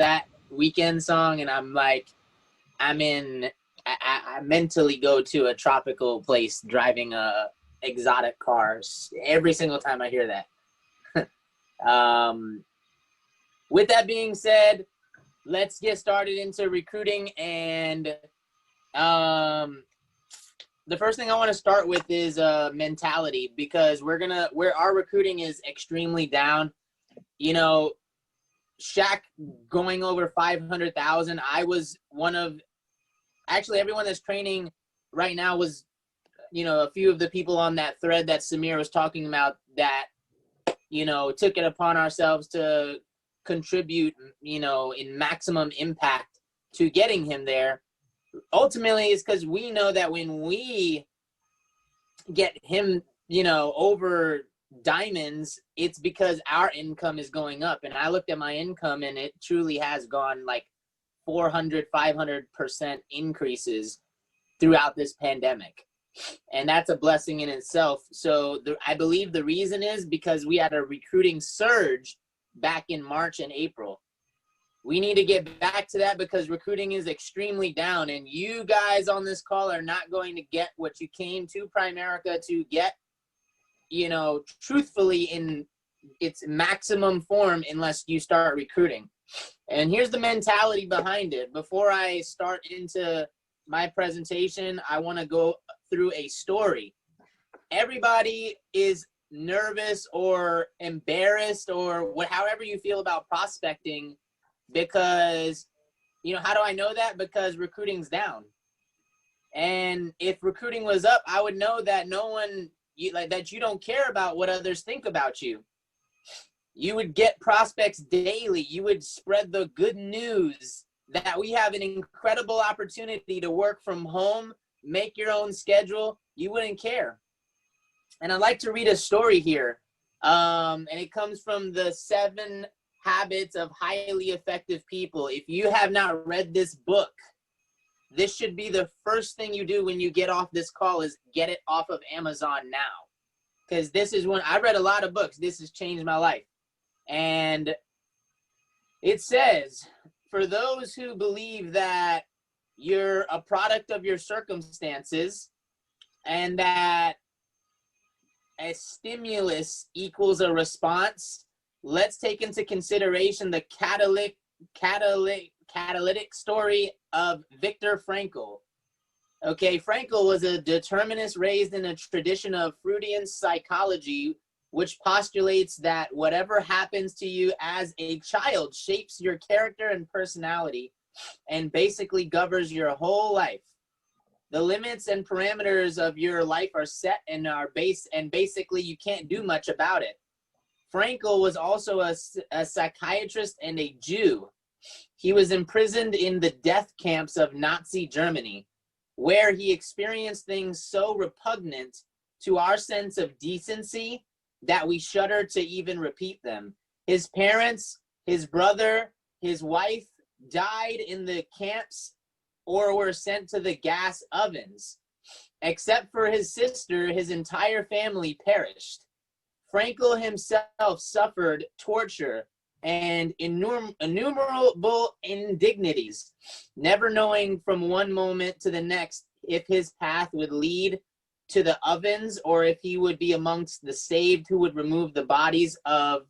that Weekend song, and I'm like, I mentally go to a tropical place driving a exotic cars every single time I hear that. With that being said, let's get started into recruiting. And the first thing I want to start with is mentality, because where our recruiting is extremely down. You know, Shaq going over 500,000. I was one of, actually everyone that's training right now was, a few of the people on that thread that Samir was talking about that, took it upon ourselves to contribute, in maximum impact to getting him there. Ultimately, it's because we know that when we get him, over diamonds, it's because our income is going up. And I looked at my income, and it truly has gone like 400, 500% increases throughout this pandemic. And that's a blessing in itself. So I believe the reason is because we had a recruiting surge back in March and April. We need to get back to that because recruiting is extremely down, and you guys on this call are not going to get what you came to Primerica to get, truthfully in its maximum form unless you start recruiting. And here's the mentality behind it. Before I start into my presentation, I want to go through a story. Everybody is nervous or embarrassed or however you feel about prospecting, because, how do I know that? Because recruiting's down. And if recruiting was up, I would know that that you don't care about what others think about you. You would get prospects daily. You would spread the good news that we have an incredible opportunity to work from home, make your own schedule. You wouldn't care. And I'd like to read a story here. And it comes from the 7 Habits of Highly Effective People. If you have not read this book, this should be the first thing you do when you get off this call, is get it off of Amazon now. Because this is when I read a lot of books. This has changed my life. And it says, for those who believe that you're a product of your circumstances and that a stimulus equals a response, let's take into consideration the catalytic story of Viktor Frankl. Okay, Frankl was a determinist raised in a tradition of Freudian psychology, which postulates that whatever happens to you as a child shapes your character and personality and basically governs your whole life. The limits and parameters of your life are set and basically you can't do much about it. Frankl was also a psychiatrist and a Jew. He was imprisoned in the death camps of Nazi Germany, where he experienced things so repugnant to our sense of decency that we shudder to even repeat them. His parents, his brother, his wife died in the camps or were sent to the gas ovens. Except for his sister, his entire family perished. Frankl himself suffered torture and innumerable indignities, never knowing from one moment to the next if his path would lead to the ovens or if he would be amongst the saved who would remove the bodies of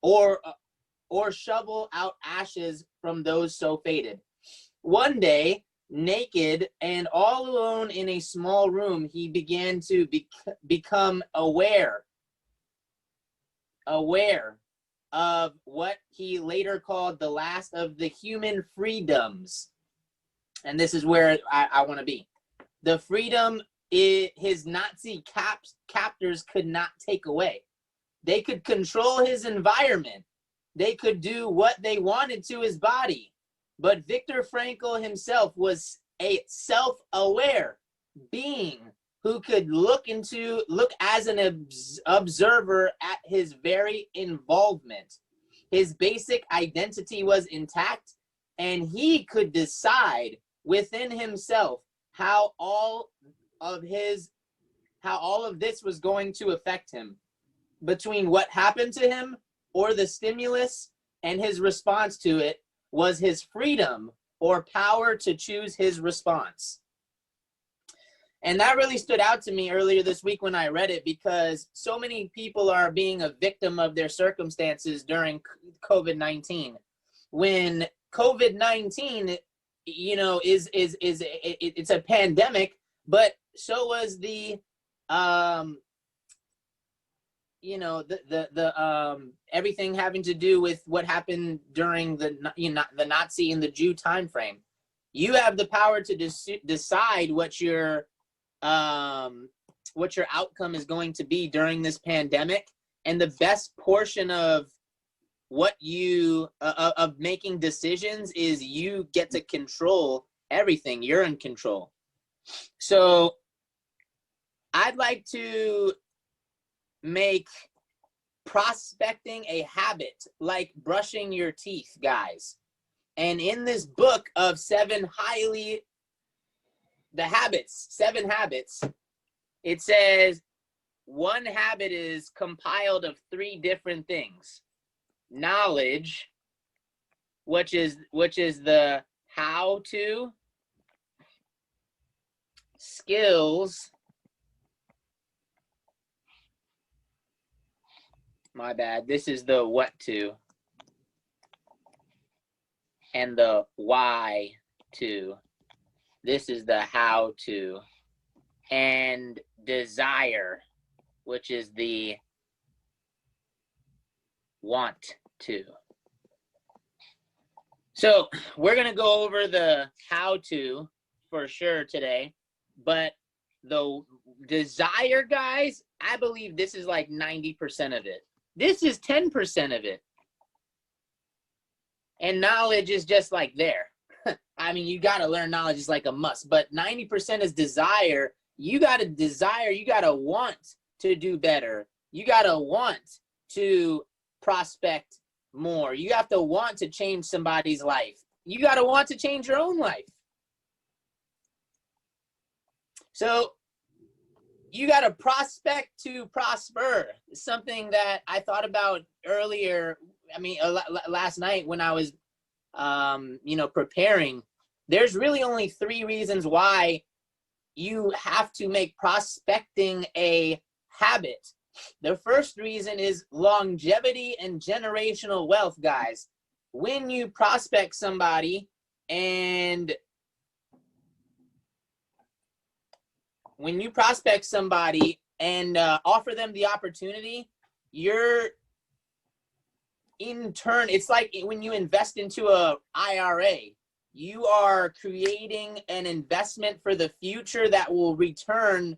or shovel out ashes from those so fated. One day, naked and all alone in a small room, he began to become aware of what he later called the last of the human freedoms. And this is where I want to be. The freedom his Nazi captors could not take away. They could control his environment. They could do what they wanted to his body. But Viktor Frankl himself was a self-aware being who could look as an observer at his very involvement. His basic identity was intact, and he could decide within himself how all of this was going to affect him, between what happened to him or the stimulus and his response to it. was his freedom or power to choose his response. And that really stood out to me earlier this week when I read it, because so many people are being a victim of their circumstances during COVID-19. When COVID-19, you know, it's a pandemic, but so was the you know, the everything having to do with what happened during the, you know, the Nazi and the Jew time frame. You have the power to decide what your outcome is going to be during this pandemic, and the best portion of what you of making decisions is you get to control everything. You're in control. So I'd like to make prospecting a habit, like brushing your teeth, guys. And in this book of 7 habits, it says one habit is compiled of 3 different things: knowledge, which is the how to; skills, my bad, this is the what to; and the why to, this is the how to; and desire, which is the want to. So we're going to go over the how to for sure today, but the desire, guys, I believe this is like 90% of it. This is 10% of it. And knowledge is just like there. I mean, you got to learn knowledge is like a must, but 90% is desire. You got to desire, you got to want to do better. You got to want to prospect more. You have to want to change somebody's life. You got to want to change your own life. So you got to prospect to prosper. Something that I thought about earlier. I mean, last night when I was, you know, preparing. There's really only 3 reasons why you have to make prospecting a habit. The first reason is longevity and generational wealth, guys. When you prospect somebody and offer them the opportunity, you're in turn, it's like when you invest into a IRA, you are creating an investment for the future that will return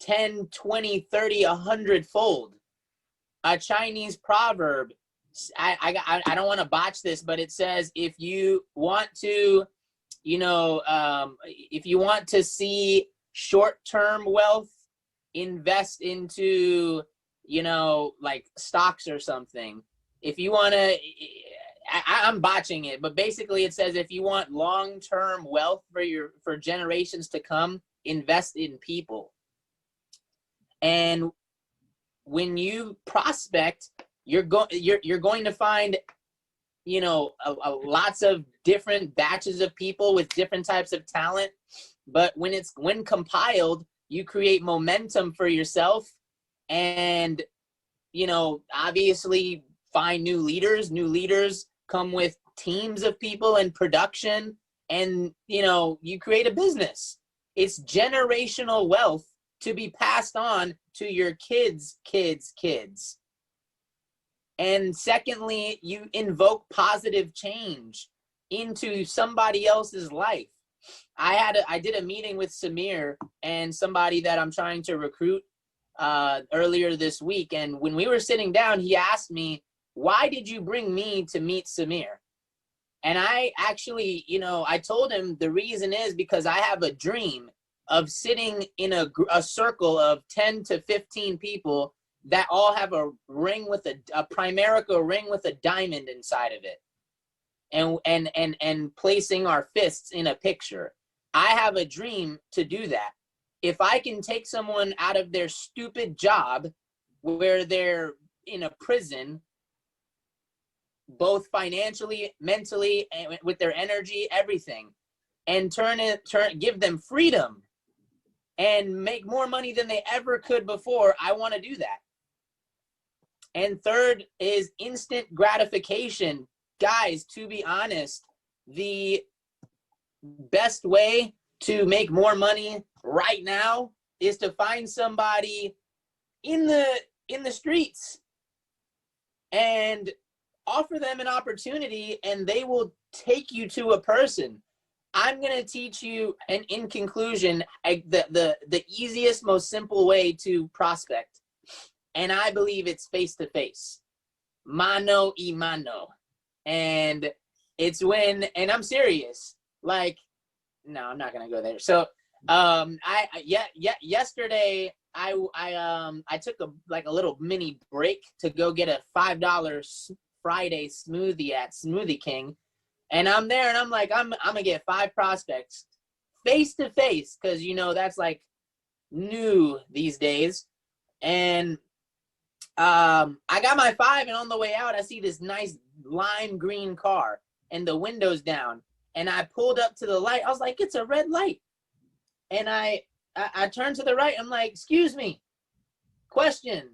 10, 20, 30, 100-fold. A Chinese proverb, I don't want to botch this, but it says, if you want to, you know, if you want to see short-term wealth, invest into, you know, like stocks or something. If you want to, I'm botching it, but basically it says, if you want long-term wealth for generations to come, invest in people. And when you prospect, you're going to find, you know, lots of different batches of people with different types of talent. But when compiled, you create momentum for yourself, and, you know, obviously find new leaders. New leaders come with teams of people and production, and, you know, you create a business. It's generational wealth to be passed on to your kids' kids' kids. And secondly, you invoke positive change into somebody else's life. I did a meeting with Samir and somebody that I'm trying to recruit earlier this week. And when we were sitting down, he asked me, why did you bring me to meet Samir? And I actually, you know, I told him the reason is because I have a dream of sitting in a circle of 10 to 15 people that all have a ring with a Primerica ring with a diamond inside of it, and placing our fists in a picture. I have a dream to do that. If I can take someone out of their stupid job where they're in a prison both financially, mentally, and with their energy, everything, and give them freedom and make more money than they ever could before, I want to do that. And third is instant gratification. Guys, to be honest, the best way to make more money right now is to find somebody in the streets and offer them an opportunity, and they will take you to a person. I'm going to teach you, and in conclusion, the easiest, most simple way to prospect. And I believe it's face-to-face, mano y mano. And it's when, and I'm serious, like, no, I'm not going to go there. So yesterday I took a little mini break to go get a $5 Friday smoothie at Smoothie King. And I'm there, and I'm like, I'm gonna get 5 prospects face to face, because that's like new these days. And I got my 5, and on the way out, I see this nice lime green car, and the window's down. And I pulled up to the light. I was like, it's a red light. And I turned to the right. I'm like, excuse me. Question: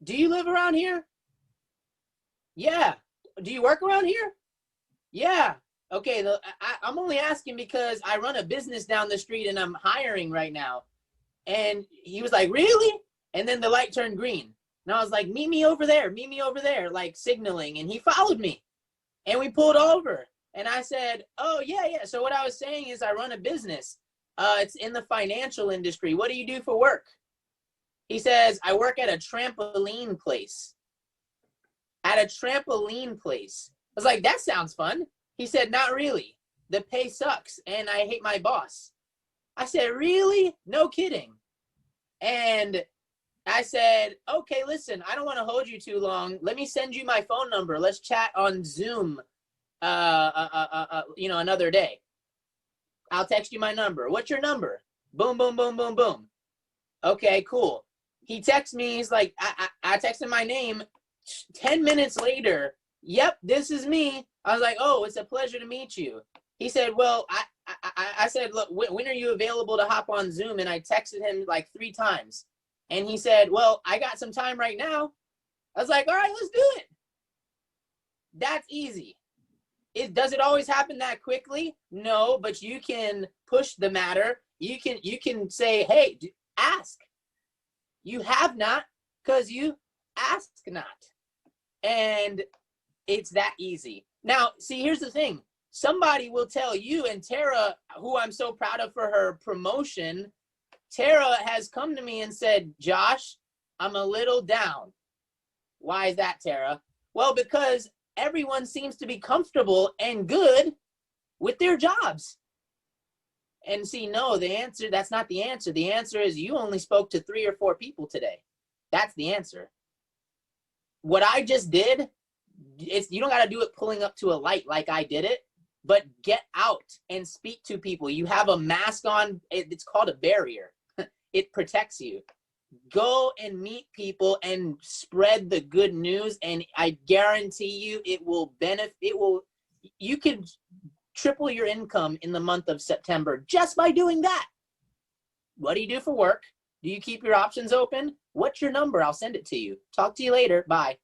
do you live around here? Yeah. Do you work around here? Yeah. Okay. I'm only asking because I run a business down the street and I'm hiring right now. And he was like, really? And then the light turned green. And I was like, meet me over there, like signaling. And he followed me. And we pulled over. And I said, oh, yeah. So what I was saying is I run a business. It's in the financial industry. What do you do for work? He says, I work at a trampoline place. At a trampoline place. I was like, that sounds fun. He said, not really. The pay sucks, and I hate my boss. I said, really? No kidding. And I said, okay, listen, I don't want to hold you too long. Let me send you my phone number. Let's chat on Zoom, another day. I'll text you my number. What's your number? Boom, boom, boom, boom, boom. Okay, cool. He texts me. He's like, I texted my name. 10 minutes later, yep, this is me. I was like, oh, it's a pleasure to meet you. He said, well, I said, look, when are you available to hop on Zoom? And I texted him like 3 times. And he said, well, I got some time right now. I was like, all right, let's do it. That's easy. Does it always happen that quickly? No, but you can push the matter. You can say, hey, ask. You have not, because you ask not. And it's that easy. Now, see, here's the thing. Somebody will tell you, and Tara, who I'm so proud of for her promotion, Tara has come to me and said, Josh, I'm a little down. Why is that, Tara? Well, because everyone seems to be comfortable and good with their jobs. And see, no, that's not the answer. The answer is you only spoke to 3 or 4 people today. That's the answer. What I just did, you don't got to do it pulling up to a light like I did it, but get out and speak to people. You have a mask on. It's called a barrier. It protects you. Go and meet people and spread the good news. And I guarantee you it will benefit. You could triple your income in the month of September just by doing that. What do you do for work? Do you keep your options open? What's your number? I'll send it to you. Talk to you later. Bye.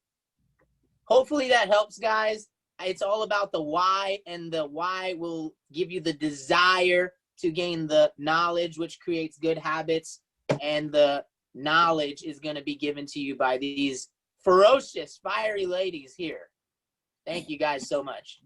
Hopefully that helps, guys. It's all about the why, and the why will give you the desire to gain the knowledge, which creates good habits. And the knowledge is going to be given to you by these ferocious, fiery ladies here. Thank you guys so much.